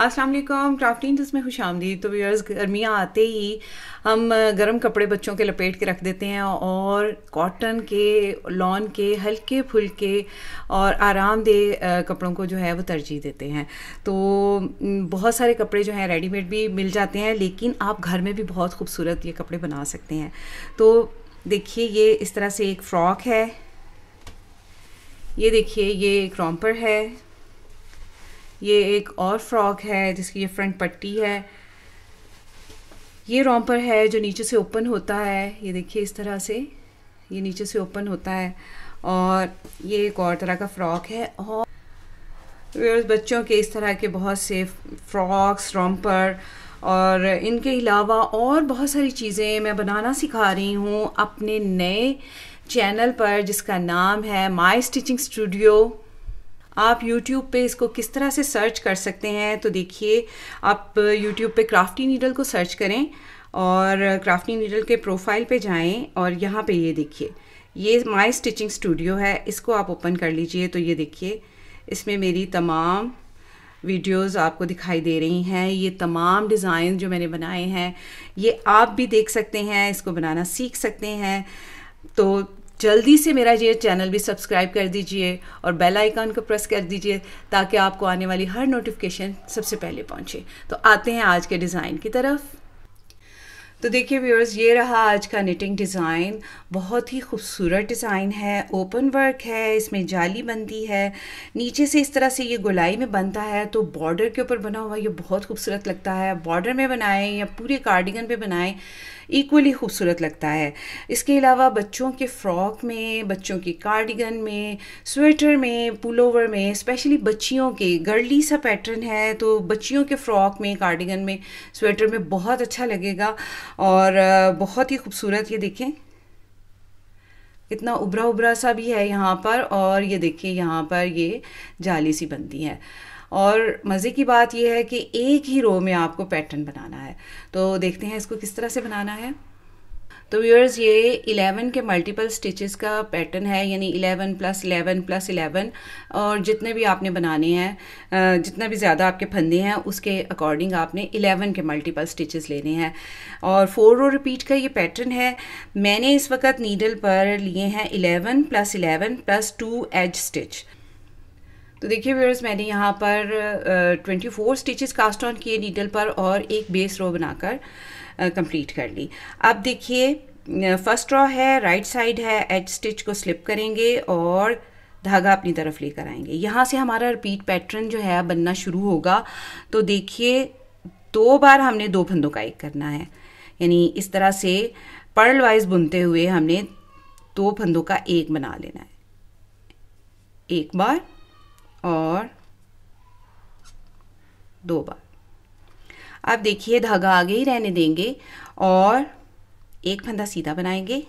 अस्सलाम वालेकुम। Crafting tips में खुशामदीद। तो व्यूअर्स, गर्मियाँ आते ही हम गर्म कपड़े बच्चों के लपेट के रख देते हैं और कॉटन के, लॉन के, हल्के फुल्के और आरामदेह कपड़ों को जो है वो तरजीह देते हैं। तो बहुत सारे कपड़े जो हैं रेडीमेड भी मिल जाते हैं, लेकिन आप घर में भी बहुत खूबसूरत ये कपड़े बना सकते हैं। तो देखिए, ये इस तरह से एक फ़्रॉक है। ये देखिए, ये एक रॉम्पर है। ये एक और फ्रॉक है जिसकी ये फ्रंट पट्टी है। ये रॉम्पर है जो नीचे से ओपन होता है। ये देखिए, इस तरह से ये नीचे से ओपन होता है। और ये एक और तरह का फ़्रॉक है। और बच्चों के इस तरह के बहुत से फ्रॉक्स, रॉम्पर और इनके अलावा और बहुत सारी चीज़ें मैं बनाना सिखा रही हूँ अपने नए चैनल पर, जिसका नाम है माई स्टिचिंग स्टूडियो। आप YouTube पे इसको किस तरह से सर्च कर सकते हैं। तो देखिए, आप YouTube पे क्राफ्टी नीडल को सर्च करें और क्राफ्टी नीडल के प्रोफाइल पे जाएं और यहाँ पे ये देखिए, ये माई स्टिचिंग स्टूडियो है। इसको आप ओपन कर लीजिए। तो ये देखिए, इसमें मेरी तमाम वीडियोस आपको दिखाई दे रही हैं। ये तमाम डिज़ाइन जो मैंने बनाए हैं, ये आप भी देख सकते हैं, इसको बनाना सीख सकते हैं। तो जल्दी से मेरा ये चैनल भी सब्सक्राइब कर दीजिए और बेल आइकन को प्रेस कर दीजिए ताकि आपको आने वाली हर नोटिफिकेशन सबसे पहले पहुंचे। तो आते हैं आज के डिज़ाइन की तरफ। तो देखिए व्यूअर्स, ये रहा आज का निटिंग डिज़ाइन। बहुत ही खूबसूरत डिज़ाइन है, ओपन वर्क है, इसमें जाली बनती है। नीचे से इस तरह से ये गोलाई में बनता है, तो बॉर्डर के ऊपर बना हुआ ये बहुत खूबसूरत लगता है। बॉर्डर में बनाएं या पूरे कार्डिगन पे बनाएं, इक्वली खूबसूरत लगता है। इसके अलावा बच्चों के फ्रॉक में, बच्चों के कार्डिगन में, स्वेटर में, पुलोवर में, स्पेशली बच्चियों के गर्ली सा पैटर्न है, तो बच्चियों के फ्रॉक में, कार्डिगन में, स्वेटर में बहुत अच्छा लगेगा और बहुत ही खूबसूरत। ये देखें, इतना उभरा उभरा सा भी है यहाँ पर। और ये देखिए, यहाँ पर ये जाली सी बनती है। और मज़े की बात यह है कि एक ही रो में आपको पैटर्न बनाना है। तो देखते हैं इसको किस तरह से बनाना है। तो व्यूअर्स, ये 11 के मल्टीपल स्टिचेस का पैटर्न है, यानी 11 + 11 + 11। और जितने भी आपने बनाने हैं, जितना भी ज़्यादा आपके फंदे हैं, उसके अकॉर्डिंग आपने 11 के मल्टीपल स्टिचेस लेने हैं। और 4 रो रिपीट का ये पैटर्न है। मैंने इस वक्त नीडल पर लिए हैं 11 + 11 + 2 एज स्टिच। तो देखिए व्यूअर्स, मैंने यहाँ पर 24 स्टिचेस कास्ट ऑन किए नीडल पर और एक बेस रो बनाकर कंप्लीट कर ली। अब देखिए, फर्स्ट रो है, राइट साइड है, एज स्टिच को स्लिप करेंगे और धागा अपनी तरफ लेकर आएंगे। यहाँ से हमारा रिपीट पैटर्न जो है बनना शुरू होगा। तो देखिए, 2 बार हमने 2 फंदों का एक करना है, यानी इस तरह से पर्ल वाइज बुनते हुए हमने 2 फंदों का एक बना लेना है। एक बार और 2 बार। अब देखिए, धागा आगे ही रहने देंगे और एक फंदा सीधा बनाएंगे,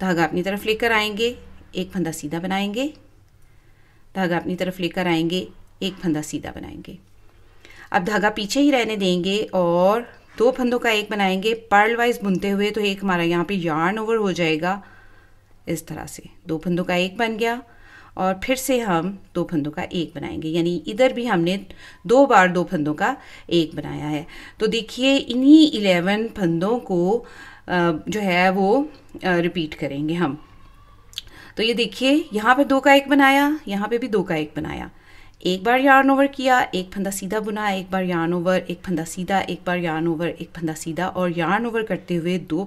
धागा अपनी तरफ लेकर आएंगे, एक फंदा सीधा बनाएंगे, धागा अपनी तरफ लेकर आएंगे, एक फंदा सीधा बनाएंगे। अब धागा पीछे ही रहने देंगे और 2 फंदों का एक बनाएंगे पर्ल वाइज बुनते हुए। तो एक हमारा यहाँ पे यार्न ओवर हो जाएगा इस तरह से। 2 फंदों का एक बन गया और फिर से हम 2 फंदों का एक बनाएंगे, यानी इधर भी हमने 2 बार 2 फंदों का एक बनाया है। तो देखिए, इन्हीं 11 फंदों को जो है वो रिपीट करेंगे हम। तो ये देखिए, यहाँ पे 2 का एक बनाया, यहाँ पे भी 2 का एक बनाया। एक बार यार्न ओवर किया, एक फंदा सीधा बुना, एक बार यार्न ओवर, एक फंदा सीधा, एक बार यार्न ओवर, एक फंदा सीधा, और यार्न ओवर करते हुए 2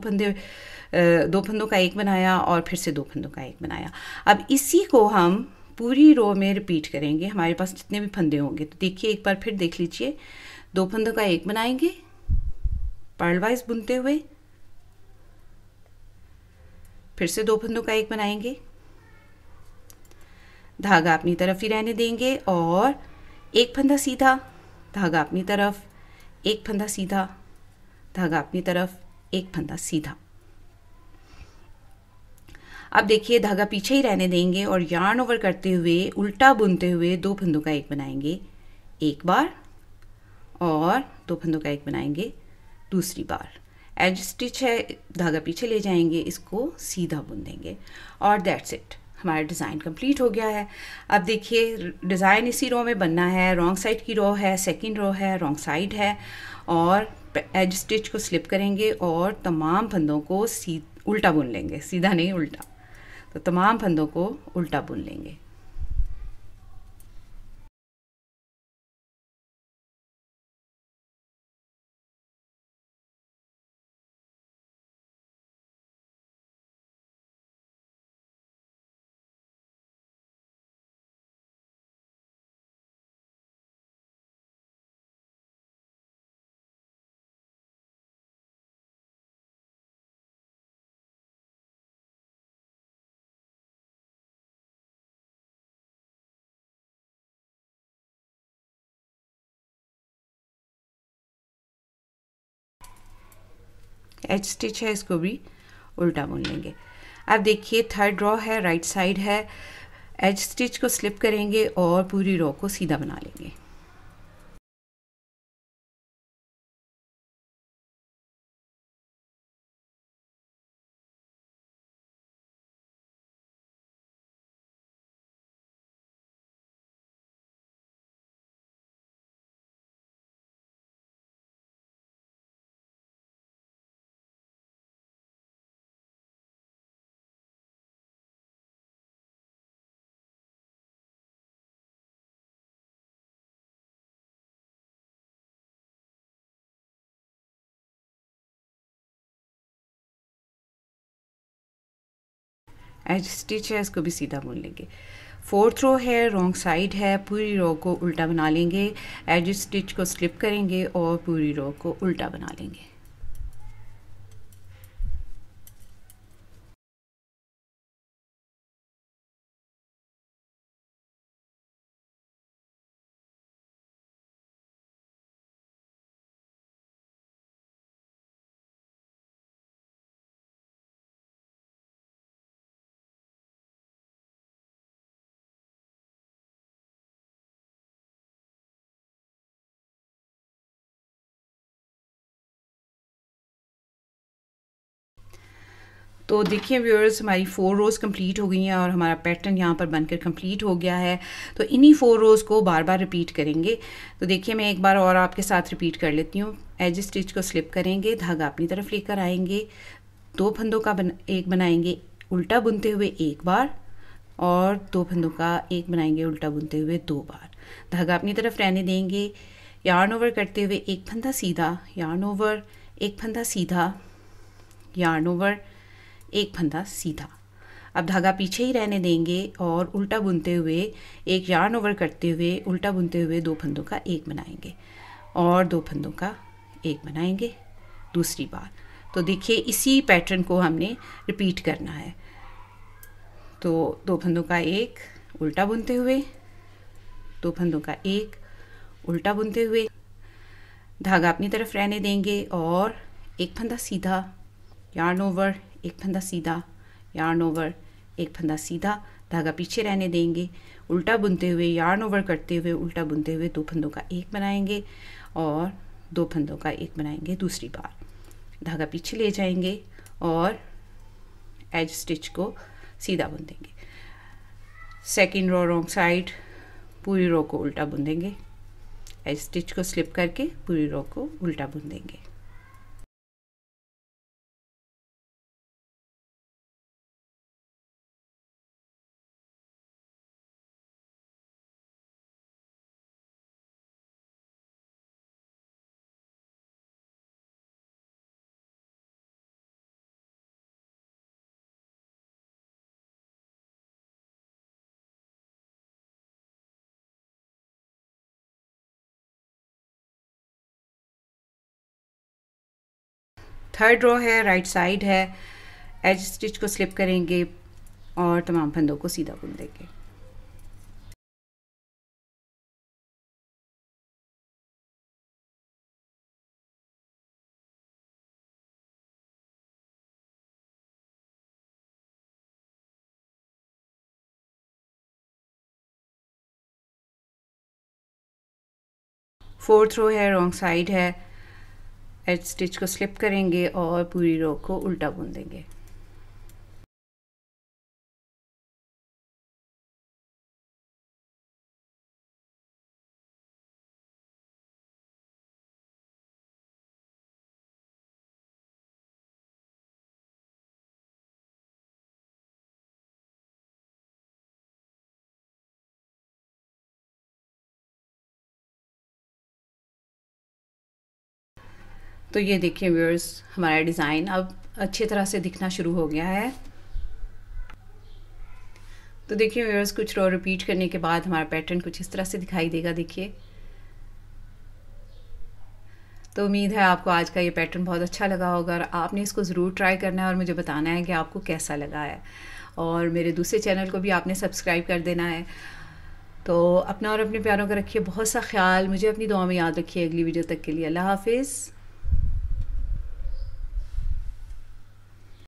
फंदों का एक बनाया और फिर से 2 फंदों का एक बनाया। अब इसी को हम पूरी रो में रिपीट करेंगे, हमारे पास जितने भी फंदे होंगे। तो देखिए, एक बार फिर देख लीजिए, 2 फंदों का एक बनाएंगे पर्ल वाइज बुनते हुए, फिर से 2 फंदों का एक बनाएंगे, धागा अपनी तरफ ही रहने देंगे और एक फंदा सीधा, धागा अपनी तरफ, एक फंदा सीधा, धागा अपनी तरफ, एक फंदा सीधा। अब देखिए, धागा पीछे ही रहने देंगे और यार्न ओवर करते हुए, उल्टा बुनते हुए 2 फंदों का एक बनाएंगे एक बार और 2 फंदों का एक बनाएंगे दूसरी बार। एज स्टिच है, धागा पीछे ले जाएंगे, इसको सीधा बुन देंगे और दैट्स इट। हमारा डिज़ाइन कंप्लीट हो गया है। अब देखिए डिज़ाइन इसी रो में बनना है, रॉन्ग साइड की रो है, सेकंड रो है, रॉन्ग साइड है, और एज स्टिच को स्लिप करेंगे और तमाम फंदों को उल्टा बुन लेंगे, सीधा नहीं उल्टा। तो तमाम फंदों को उल्टा बुन लेंगे। एज स्टिच है, इसको भी उल्टा बुन लेंगे। अब देखिए थर्ड रो है, राइट साइड है, एज स्टिच को स्लिप करेंगे और पूरी रो को सीधा बना लेंगे। एज स्टिच है, इसको भी सीधा बुन लेंगे। फोर्थ रो है, रॉन्ग साइड है, पूरी रो को उल्टा बना लेंगे, एज स्टिच को स्लिप करेंगे और पूरी रो को उल्टा बना लेंगे। तो देखिए व्यूअर्स, हमारी 4 रोज़ कंप्लीट हो गई हैं और हमारा पैटर्न यहाँ पर बनकर कंप्लीट हो गया है। तो इन्हीं 4 रोज़ को बार बार रिपीट करेंगे। तो देखिए मैं एक बार और आपके साथ रिपीट कर लेती हूँ। एज स्टिच को स्लिप करेंगे, धागा अपनी तरफ लेकर आएंगे, 2 फंदों का एक बनाएंगे उल्टा बुनते हुए एक बार, और 2 फंदों का एक बनाएंगे उल्टा बुनते हुए 2 बार। धागा अपनी तरफ रहने देंगे, यार्न ओवर करते हुए एक फंदा सीधा, यार्न ओवर, एक फंदा सीधा, यार्न ओवर, एक फंदा सीधा। अब धागा पीछे ही रहने देंगे और उल्टा बुनते हुए एक यार्न ओवर करते हुए उल्टा बुनते हुए 2 फंदों का एक बनाएंगे और 2 फंदों का एक बनाएंगे दूसरी बार। तो देखिए इसी पैटर्न को हमने रिपीट करना है। तो 2 फंदों का एक उल्टा बुनते हुए, 2 फंदों का एक उल्टा बुनते हुए, धागा अपनी तरफ रहने देंगे और एक फंदा सीधा, यार्न ओवर, एक फंदा सीधा, यार्न ओवर, एक फंदा सीधा, धागा पीछे रहने देंगे, उल्टा बुनते हुए यार्न ओवर करते हुए उल्टा बुनते हुए 2 फंदों का एक बनाएंगे और 2 फंदों का एक बनाएंगे दूसरी बार। धागा पीछे ले जाएंगे और एज स्टिच को सीधा बुन देंगे। सेकेंड रो रॉन्ग साइड, पूरी रो को उल्टा बुन देंगे, एज स्टिच को स्लिप करके पूरी रो को उल्टा बुन देंगे। थर्ड रो है, राइट साइड है, एज स्टिच को स्लिप करेंगे और तमाम फंदों को सीधा बुन देंगे। फोर्थ रो है, रॉन्ग साइड है, एज स्टिच को स्लिप करेंगे और पूरी रो को उल्टा बुन देंगे। तो ये देखिए व्यूअर्स, हमारा डिज़ाइन अब अच्छी तरह से दिखना शुरू हो गया है। तो देखिए व्यूअर्स, कुछ रो रिपीट करने के बाद हमारा पैटर्न कुछ इस तरह से दिखाई देगा। देखिए, तो उम्मीद है आपको आज का ये पैटर्न बहुत अच्छा लगा होगा और आपने इसको ज़रूर ट्राई करना है और मुझे बताना है कि आपको कैसा लगा है। और मेरे दूसरे चैनल को भी आपने सब्सक्राइब कर देना है। तो अपना और अपने प्यारों का रखिए बहुत सा ख्याल, मुझे अपनी दुआ में याद रखिए। अगली वीडियो तक के लिए अल्लाह हाफिज़।